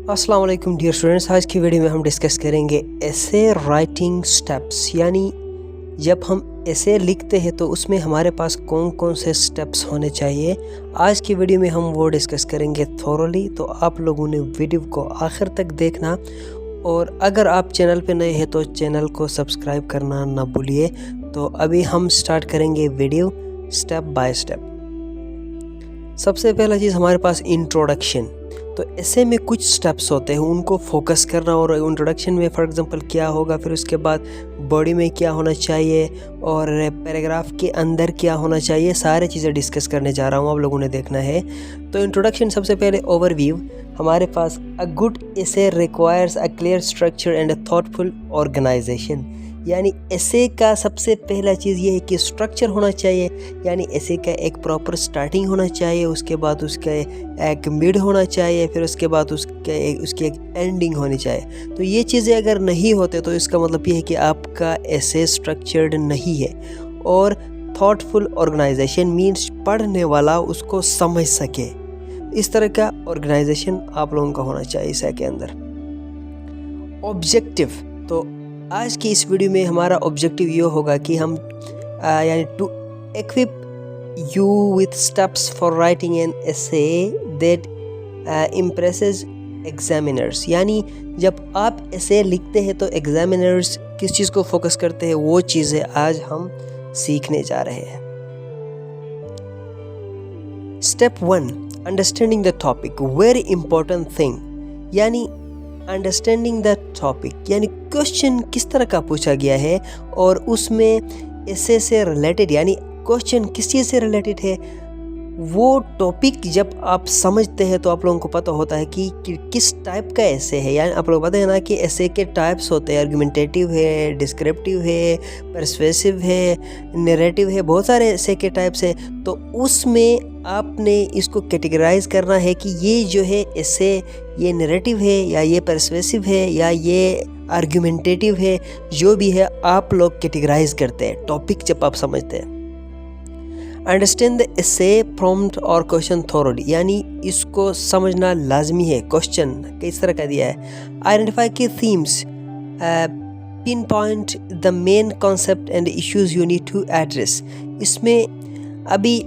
अस्सलाम वालेकुम dear students. आज की वीडियो में हम डिस्कस करेंगे एसे राइटिंग स्टेप्स, यानी जब हम एसे लिखते हैं तो उसमें हमारे पास कौन कौन से स्टेप्स होने चाहिए। आज की वीडियो में हम वो डिस्कस करेंगे थॉरोली, तो आप लोगों ने वीडियो को आखिर तक देखना, और अगर आप चैनल पे नए हैं तो चैनल को सब्सक्राइब करना ना भूलिए। तो अभी हम स्टार्ट करेंगे वीडियो स्टेप बाय स्टेप। सबसे पहला चीज़ हमारे पास इंट्रोडक्शन। तो ऐसे में कुछ स्टेप्स होते हैं, उनको फोकस करना। और इंट्रोडक्शन में फॉर एग्जांपल क्या होगा, फिर उसके बाद बॉडी में क्या होना चाहिए और पैराग्राफ के अंदर क्या होना चाहिए, सारे चीज़ें डिस्कस करने जा रहा हूँ, आप लोगों ने देखना है। तो इंट्रोडक्शन सबसे पहले ओवरव्यू। हमारे पास a good essay requires a clear structure and a thoughtful organization, यानी एसे का सबसे पहला चीज़ ये है कि स्ट्रक्चर होना चाहिए, यानी एसे का एक प्रॉपर स्टार्टिंग होना चाहिए, उसके बाद उसका एक मिड होना चाहिए, फिर उसके बाद उसकी एक एंडिंग होनी चाहिए। तो ये चीज़ें अगर नहीं होते तो इसका मतलब ये है कि आपका एसे स्ट्रक्चर्ड नहीं है। और थॉटफुल ऑर्गेनाइजेशन मीन्स पढ़ने वाला उसको समझ सके, इस तरह का ऑर्गेनाइजेशन आप लोगों का होना चाहिए एसे के अंदर। ऑब्जेक्टिव, तो आज की इस वीडियो में हमारा ऑब्जेक्टिव ये होगा कि हम यानी to equip you with steps for writing an essay that impresses examiners, यानी जब आप एसे लिखते हैं तो एग्जामिनर्स किस चीज़ को फोकस करते हैं, वो चीज़ें आज हम सीखने जा रहे हैं। Step 1, understanding the topic, very important thing, यानी अंडरस्टैंडिंग द टॉपिक, यानी क्वेश्चन किस तरह का पूछा गया है और उसमें एसे से रिलेटेड, यानी क्वेश्चन किस चीज़ से रिलेटेड है, वो टॉपिक जब आप समझते हैं तो आप लोगों को पता होता है कि किस टाइप का एसे है। यानी आप लोग पता है ना कि एसे के टाइप्स होते हैं, आर्गुमेंटेटिव है, डिस्क्रिप्टिव है, पर्सुएसिव है, नैरेटिव है, बहुत सारे एसे के टाइप्स हैं। तो उसमें आपने इसको कैटेगराइज करना है कि ये जो है एसे ये नैरेटिव है या ये पर्सुएसिव है या ये आर्गुमेंटेटिव है, जो भी है आप लोग कैटेगराइज करते हैं टॉपिक जब आप समझते हैं। अंडरस्टैंड द एसे प्रॉम्प्ट और क्वेश्चन थॉरोली, यानी इसको समझना लाजमी है। क्वेश्चन किस तरह का दिया है, identify key themes, pinpoint the main concept and issues you need to address. इसमें अभी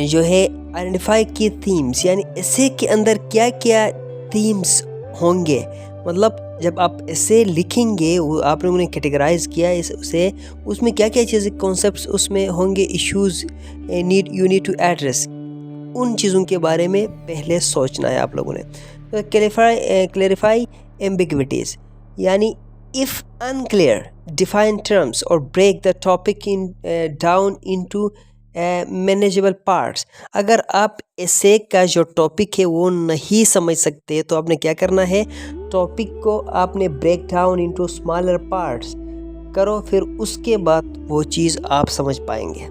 जो है आइडेंटिफाई की थीम्स, यानी एसे के अंदर क्या क्या थीम्स होंगे, मतलब जब आप एसे लिखेंगे वो आप लोगों ने कैटेगराइज किया उसे, उसमें क्या क्या चीज़ें कॉन्सेप्ट्स उसमें होंगे, issues you need to address, उन चीज़ों के बारे में पहले सोचना है आप लोगों ने। तो क्लैरिफाई एम्बिग्विटीज़, यानी इफ़ अनक्लियर डिफाइन टर्म्स और break the topic in down into manageable parts. अगर आप एसे का जो टॉपिक है वो नहीं समझ सकते तो आपने क्या करना है, टॉपिक को आपने break down into smaller parts करो, फिर उसके बाद वो चीज़ आप समझ पाएंगे।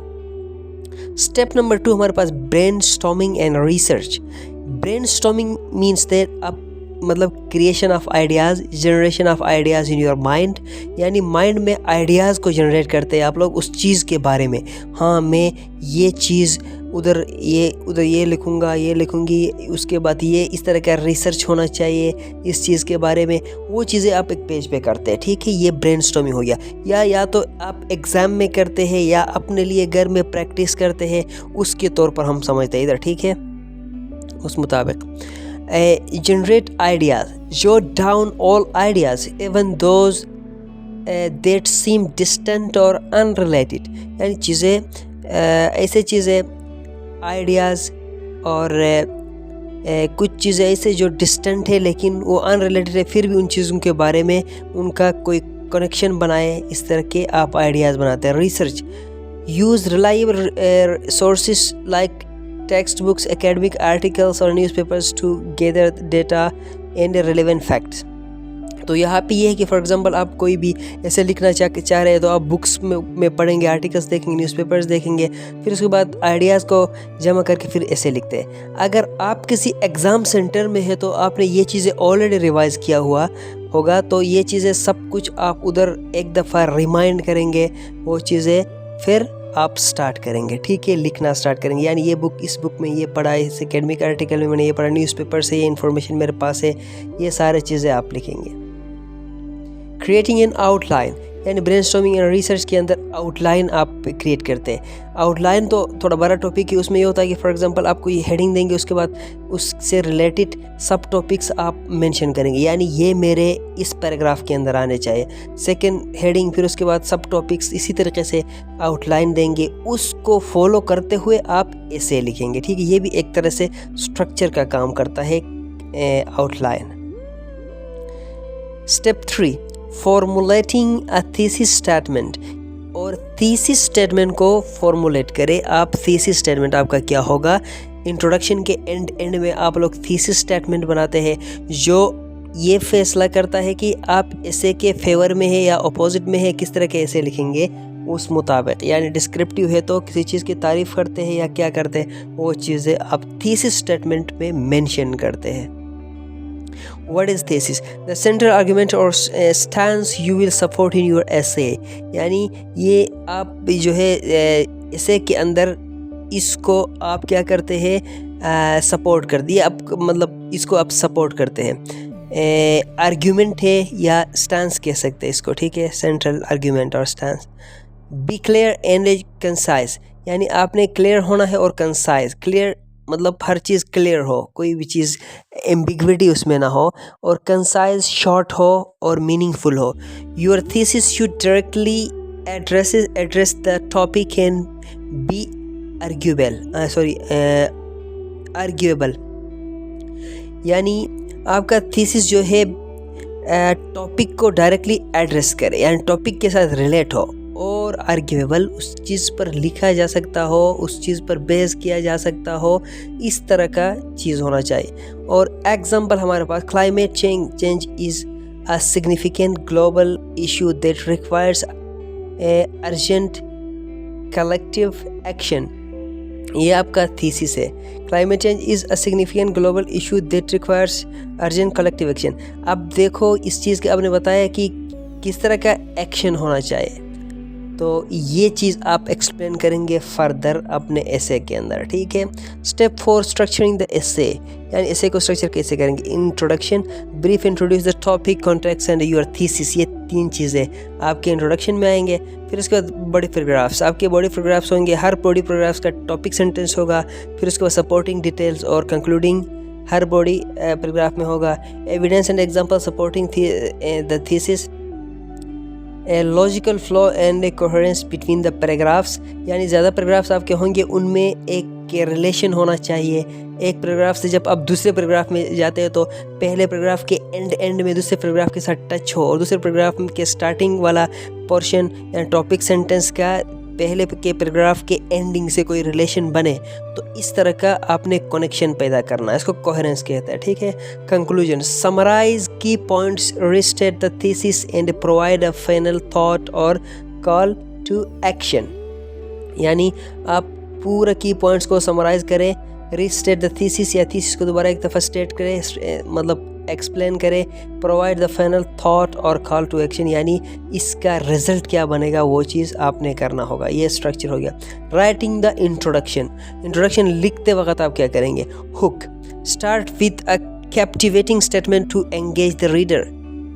स्टेप नंबर 2 हमारे पास brainstorming and research. Brainstorming means that आप मतलब creation of ideas, generation of ideas in your mind, यानी माइंड में आइडियाज़ को जनरेट करते हैं आप लोग उस चीज़ के बारे में। हाँ, मैं ये चीज़ उधर ये लिखूँगा, ये लिखूँगी, उसके बाद ये इस तरह का रिसर्च होना चाहिए इस चीज़ के बारे में, वो चीज़ें आप एक पेज पे करते हैं। ठीक है, ये ब्रेनस्टॉर्मिंग हो गया। या तो आप एग्ज़ाम में करते हैं या अपने लिए घर में प्रैक्टिस करते हैं, उसके तौर पर हम समझते हैं इधर। ठीक है, उस मुताबिक generate ideas, jot down all ideas even those that seem distant or unrelated, यानी चीज़ें ऐसे चीज़ें आइडियाज़ और कुछ चीज़ें ऐसे जो डिस्टेंट है लेकिन वो अनरिलेटेड है, फिर भी उन चीज़ों के बारे में उनका कोई कनेक्शन बनाए, इस तरह के आप आइडियाज़ बनाते हैं। Research, use reliable sources like textbooks, academic articles or newspapers to gather data and relevant facts। तो यहाँ पे ये है कि फॉर एग्जांपल आप कोई भी ऐसे लिखना चाह रहे हैं तो आप बुक्स में पढ़ेंगे, आर्टिकल्स देखेंगे, न्यूज़पेपर्स देखेंगे, फिर उसके बाद आइडियाज़ को जमा करके फिर ऐसे लिखते हैं। अगर आप किसी एग्ज़ाम सेंटर में है तो आपने ये चीज़ें ऑलरेडी रिवाइज़ किया हुआ होगा, तो ये चीज़ें सब कुछ आप उधर एक दफ़ा रिमाइंड करेंगे वो चीज़ें, फिर आप स्टार्ट करेंगे, ठीक है, लिखना स्टार्ट करेंगे। यानी ये बुक, इस बुक में ये पढ़ा, इस एकेडमिक आर्टिकल में मैंने ये पढ़ा, न्यूज़पेपर से ये इन्फॉर्मेशन मेरे पास है, ये सारी चीज़ें आप लिखेंगे। क्रिएटिंग एन आउटलाइन, यानी ब्रेनस्टॉर्मिंग एंड रिसर्च के अंदर आउटलाइन आप क्रिएट करते हैं। आउटलाइन तो थोड़ा बड़ा टॉपिक है, उसमें ये होता है कि फॉर एग्जांपल आपको ये हेडिंग देंगे, उसके बाद उससे रिलेटेड सब टॉपिक्स आप मेंशन करेंगे, यानी ये मेरे इस पैराग्राफ के अंदर आने चाहिए। सेकंड हेडिंग, फिर उसके बाद सब टॉपिक्स, इसी तरीके से आउटलाइन देंगे, उसको फॉलो करते हुए आप ऐसे लिखेंगे, ठीक है। ये भी एक तरह से स्ट्रक्चर का काम करता है outline. Step 3, formulating a thesis statement, और थीसिस स्टेटमेंट को फॉर्मुलेट करें आप। थीसिस स्टेटमेंट आपका क्या होगा, इंट्रोडक्शन के एंड में आप लोग थीसिस स्टेटमेंट बनाते हैं, जो ये फैसला करता है कि आप ऐसे के फेवर में है या अपोजिट में है, किस तरह के ऐसे लिखेंगे उस मुताबिक। यानी डिस्क्रिप्टिव है तो किसी चीज़ की तारीफ़ करते हैं या क्या करते हैं, वो चीज़ें आप थीसिस स्टेटमेंट में मेंशन करते हैं। What is thesis? The central argument or stance you will support in your essay. यानी ये आप जो है essay के अंदर इसको आप क्या करते हैं, सपोर्ट कर दिए, आप मतलब इसको आप सपोर्ट करते हैं। आर्ग्यूमेंट है या स्टांस कह सकते हैं इसको, ठीक है, सेंट्रल आर्ग्यूमेंट और stance. Be clear and concise, यानी आपने क्लियर होना है और कंसाइज। क्लियर मतलब हर चीज़ क्लियर हो, कोई भी चीज़ एम्बिग्विटी उसमें ना हो, और कंसाइज शॉर्ट हो और मीनिंगफुल हो। Your thesis should directly address the topic and be arguable, यानी आपका थीसिस जो है टॉपिक को डायरेक्टली एड्रेस करे, यानी टॉपिक के साथ रिलेट हो, और आर्ग्यूएबल, उस चीज़ पर लिखा जा सकता हो, उस चीज़ पर बेस किया जा सकता हो, इस तरह का चीज़ होना चाहिए। और एग्जांपल हमारे पास, climate change is a significant global issue that requires urgent collective action, ये आपका थीसिस है। Climate change is a significant global issue that requires urgent collective action. अब देखो इस चीज़ के आपने बताया कि किस तरह का एक्शन होना चाहिए, तो ये चीज़ आप एक्सप्लेन करेंगे फर्दर अपने एसे के अंदर, ठीक है। स्टेप 4, स्ट्रक्चरिंग द एसे, यानी एसे को स्ट्रक्चर कैसे करेंगे। Introduction, brief introduce the topic, context and your thesis, ये 3 चीज़ें आपके इंट्रोडक्शन में आएंगे। फिर उसके बाद बॉडी पैराग्राफ्स, आपके बॉडी पैराग्राफ्स होंगे, हर बॉडी पैराग्राफ्स का टॉपिक सेंटेंस होगा। फिर उसके बाद सपोर्टिंग डिटेल्स और कंक्लूडिंग हर बॉडी पैराग्राफ में होगा। Evidence and example supporting the thesis, a logical flow and A coherence between the paragraphs, यानी ज़्यादा पैराग्राफ्स आपके होंगे उनमें एक रिलेशन होना चाहिए। एक पैराग्राफ से जब आप दूसरे पैराग्राफ में जाते हैं तो पहले पैराग्राफ के एंड में दूसरे पैराग्राफ के साथ टच हो, और दूसरे पैराग्राफ के स्टार्टिंग वाला पोर्शन या टॉपिक सेंटेंस का पहले के पैराग्राफ के एंडिंग से कोई रिलेशन बने, तो इस तरह का आपने कनेक्शन पैदा करना है, इसको कोहेरेंस कहते हैं, ठीक है। कंक्लूजन, समराइज की points, restate the thesis and provide a final thought और कॉल टू एक्शन, यानी आप पूरा की पॉइंट्स को समराइज करें, रिस्टेट द थीसिस या थीसिस को दोबारा एक दफ़ा स्टेट करें, मतलब एक्सप्लेन करें, प्रोवाइड द फाइनल थॉट और कॉल टू एक्शन, यानी इसका रिजल्ट क्या बनेगा वो चीज़ आपने करना होगा। ये स्ट्रक्चर हो गया। राइटिंग द इंट्रोडक्शन, इंट्रोडक्शन लिखते वक्त आप क्या करेंगे। Hook, start with a captivating statement to engage the reader.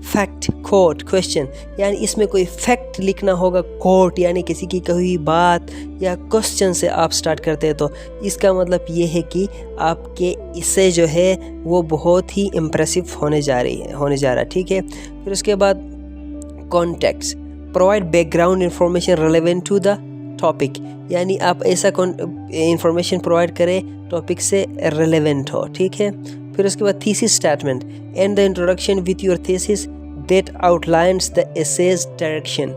Fact, quote, question, यानी इसमें कोई फैक्ट लिखना होगा। कोट यानी किसी की कही हुई बात या क्वेश्चन से आप स्टार्ट करते हैं, तो इसका मतलब ये है कि आपके इससे जो है वो बहुत ही इम्प्रेसिव होने जा रहा है, ठीक है। फिर उसके बाद context, provide background information relevant to the topic, यानी आप ऐसा इंफॉर्मेशन प्रोवाइड करें टॉपिक से रिलेवेंट हो, ठीक है। फिर उसके बाद thesis statement, end the introduction with your thesis that outlines the essay's direction.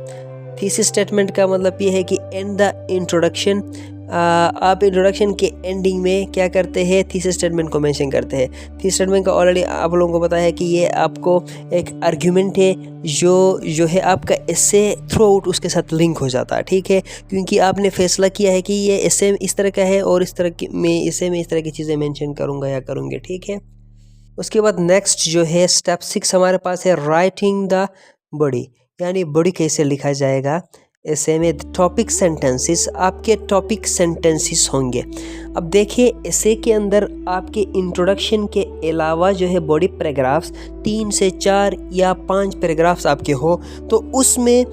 Thesis statement का मतलब ये है कि एंड द इंट्रोडक्शन, आप इंट्रोडक्शन के एंडिंग में क्या करते हैं, थीसिस स्टेटमेंट को मेंशन करते हैं। थीसिस स्टेटमेंट का ऑलरेडी आप लोगों को पता है कि ये आपको एक आर्ग्यूमेंट है जो है आपका एसे थ्रू आउट उसके साथ लिंक हो जाता है, ठीक है, क्योंकि आपने फैसला किया है कि ये एसे इस तरह का है और इस तरह की मैं इस तरह की चीज़ें मेंशन करूँगा या करूँगी, ठीक है। उसके बाद नेक्स्ट जो है स्टेप 6 हमारे पास है राइटिंग द बॉडी, यानी बॉडी कैसे लिखा जाएगा। ऐसे में टॉपिक सेंटेंसेस आपके टॉपिक सेंटेंसेस होंगे। अब देखिए ऐसे के अंदर आपके इंट्रोडक्शन के अलावा जो है बॉडी पैराग्राफ्स 3 से 4 या 5 पैराग्राफ्स आपके हो, तो उसमें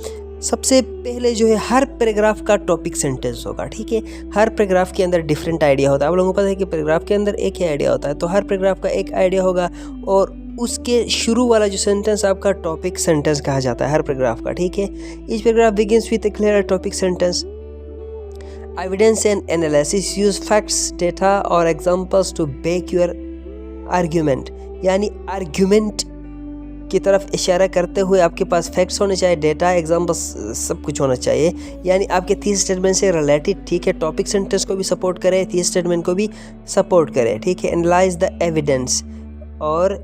सबसे पहले जो है हर पैराग्राफ का टॉपिक सेंटेंस होगा। ठीक है, हर पैराग्राफ के अंदर डिफरेंट आइडिया होता है। आप लोगों को पता है कि पैराग्राफ के अंदर एक ही आइडिया होता है, तो हर पैराग्राफ का एक आइडिया होगा और उसके शुरू वाला जो सेंटेंस आपका टॉपिक सेंटेंस कहा जाता है हर पैराग्राफ का। ठीक है, each paragraph begins with a clear topic sentence. Evidence and analysis use facts, data और examples to back your argument, यानी आर्ग्यूमेंट की तरफ इशारा करते हुए आपके पास फैक्ट्स होने चाहिए, डेटा, एग्जांपल्स, सब कुछ होना चाहिए, यानी आपके थीसिस स्टेटमेंट से रिलेटेड। ठीक है, टॉपिक सेंटेंस को भी सपोर्ट करे, थीसिस स्टेटमेंट को भी सपोर्ट करे। ठीक है, एनालाइज द एविडेंस, और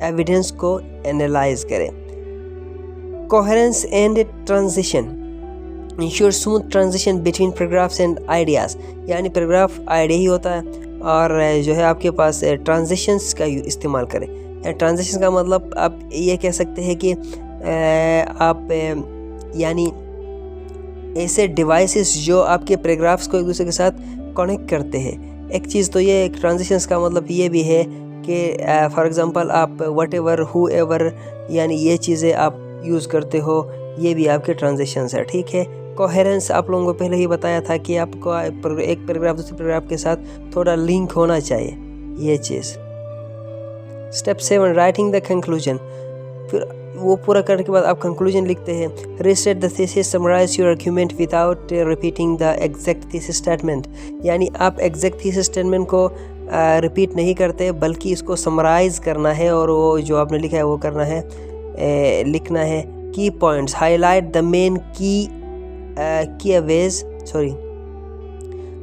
एविडेंस को एनालाइज करें। Coherence and transition, ensure smooth transition between paragraphs and ideas, यानी पैराग्राफ आइडिया ही होता है और जो है आपके पास ट्रांजिशंस का इस्तेमाल करें। ट्रांजिशन का मतलब आप ये कह सकते हैं कि आप यानी ऐसे डिवाइसेस जो आपके पैराग्राफ्स को एक दूसरे के साथ कनेक्ट करते हैं। एक चीज़ तो ये ट्रांजिशंस का मतलब ये भी है कि फॉर एग्जांपल आप वट एवर, हु एवर, यानी ये चीज़ें आप यूज़ करते हो, ये भी आपके ट्रांजिशंस है। ठीक है, कोहेरेंस आप लोगों को पहले ही बताया था कि आपको एक पैराग्राफ दूसरे पैराग्राफ के साथ थोड़ा लिंक होना चाहिए, ये चीज़। स्टेप 7, राइटिंग द कंक्लूजन, फिर वो पूरा करने के बाद आप कंक्लूजन लिखते हैं। Restate the thesis, summarize your argument without repeating the exact thesis statement, यानी आप एग्जैक्ट थीसिस स्टेटमेंट को रिपीट नहीं करते बल्कि इसको समराइज करना है और वो जो आपने लिखा है वो करना है, लिखना है। Key points, highlight the main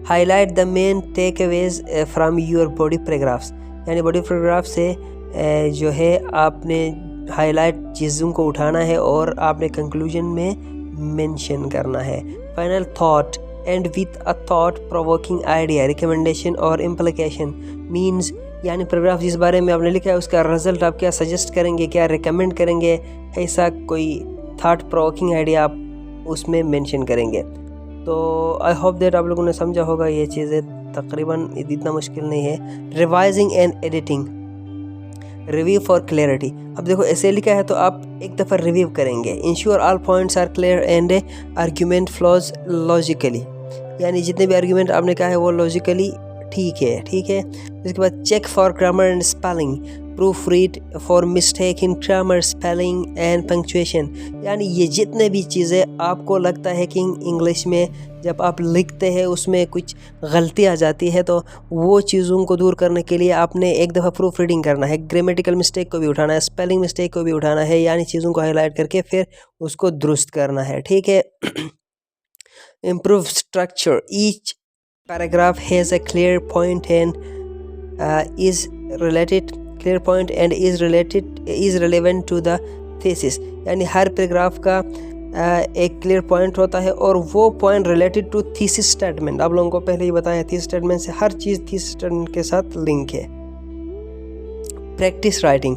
highlight the main takeaways from your body paragraphs, यानी बॉडी पैराग्राफ से जो है आपने हाईलाइट चीज़ों को उठाना है और आपने कंक्लूजन में मेंशन करना है। Final thought, and with a thought provoking idea, recommendation और इम्प्लीकेशन, मीन्स यानी पैराग्राफ जिस बारे में आपने लिखा है उसका रिजल्ट आप क्या सजेस्ट करेंगे, क्या रिकमेंड करेंगे, ऐसा कोई थॉट प्रोवोकिंग आइडिया आप उसमें मेंशन करेंगे। तो आई होप दैट आप लोगों ने समझा होगा ये चीज़ें, तकरीबन इतना मुश्किल नहीं है। Revising and editing, review for clarity, अब देखो ऐसे लिखा है तो आप एक दफ़ा रिव्यू करेंगे। Ensure all points are clear and argument flows logically, यानी जितने भी आर्ग्यूमेंट आपने कहा है वो लॉजिकली ठीक है। ठीक है, इसके बाद check for grammar and spelling, proofread for mistake in grammar, spelling and punctuation, यानी ये जितने भी चीज़ें आपको लगता है कि इंग्लिश में जब आप लिखते हैं उसमें कुछ गलती आ जाती है, तो वो चीज़ों को दूर करने के लिए आपने एक दफ़ा प्रूफ रीडिंग करना है, ग्रामेटिकल मिस्टेक को भी उठाना है, स्पेलिंग मिस्टेक को भी उठाना है, यानी चीज़ों को हाईलाइट करके फिर उसको दुरुस्त करना है। ठीक है, improve structure, each paragraph has a clear point and is relevant to the thesis, यानी हर पैराग्राफ का एक क्लियर पॉइंट होता है और वो point related to thesis statement. आप लोगों को पहले ही बताया थीसिस स्टेटमेंट से हर चीज़ थीसिस स्टेटमेंट के साथ लिंक है। प्रैक्टिस राइटिंग,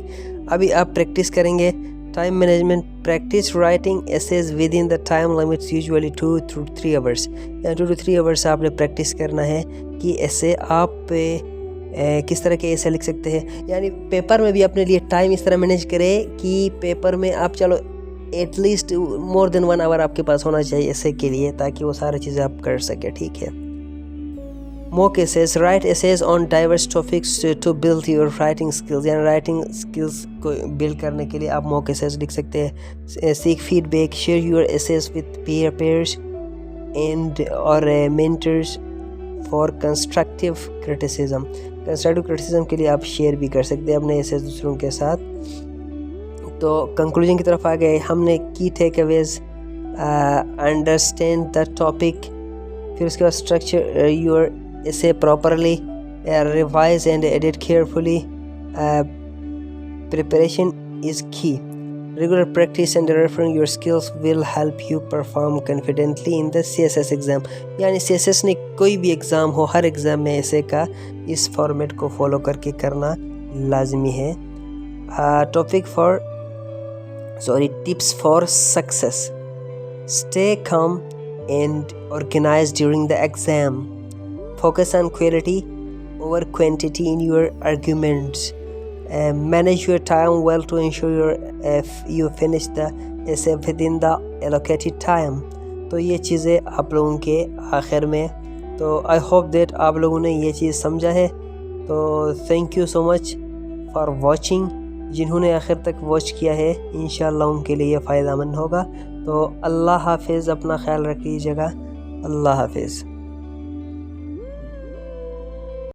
अभी आप प्रैक्टिस करेंगे। Time management, practice writing essays within the time limits usually 2 to 3 hours, या 2 to 3 आवर्स आपने प्रैक्टिस करना है कि ऐसे आप किस तरह के ऐसे लिख सकते हैं। यानी पेपर में भी अपने लिए टाइम इस तरह मैनेज करें कि पेपर में आप चलो एटलीस्ट मोर देन 1 आवर आपके पास होना चाहिए ऐसे के लिए, ताकि वो सारी चीज़ें आप कर सकें। ठीक है, mock essays, write essays on diverse topics to build your writing skills, यानी राइटिंग स्किल्स को बिल्ड करने के लिए आप मॉक एसेज लिख सकते हैं। Seek feedback, share your essays with peers and और mentors for constructive criticism, constructive criticism के लिए आप शेयर भी कर सकते हैं अपने एसेज दूसरों के साथ। तो कंक्लूजन की तरफ आ गए हमने। Key takeaways, understand the topic, फिर उसके बाद structure your essay properly, revise and edit carefully, preparation is key, regular practice and refining your skills will help you perform confidently in the CSS exam, यानी CSS ने कोई भी exam हो, हर exam में ऐसे का इस फॉर्मेट को फॉलो करके करना लाजमी है। Tips for success, Stay calm and organized during the exam. Focus on quality over quantity in your arguments. Manage your time well to ensure you finish the essay within the allocated time. तो ये चीज़ें आप लोगों के आखिर में, तो I hope that आप लोगों ने ये चीज़ समझा है। तो thank you so much for watching. जिन्होंने आखिर तक वॉच किया है इंशाल्लाह उनके लिए ये फ़ायदेमंद होगा। तो अल्लाह हाफिज़, अपना ख्याल रखिएगा। अल्लाह हाफिज़।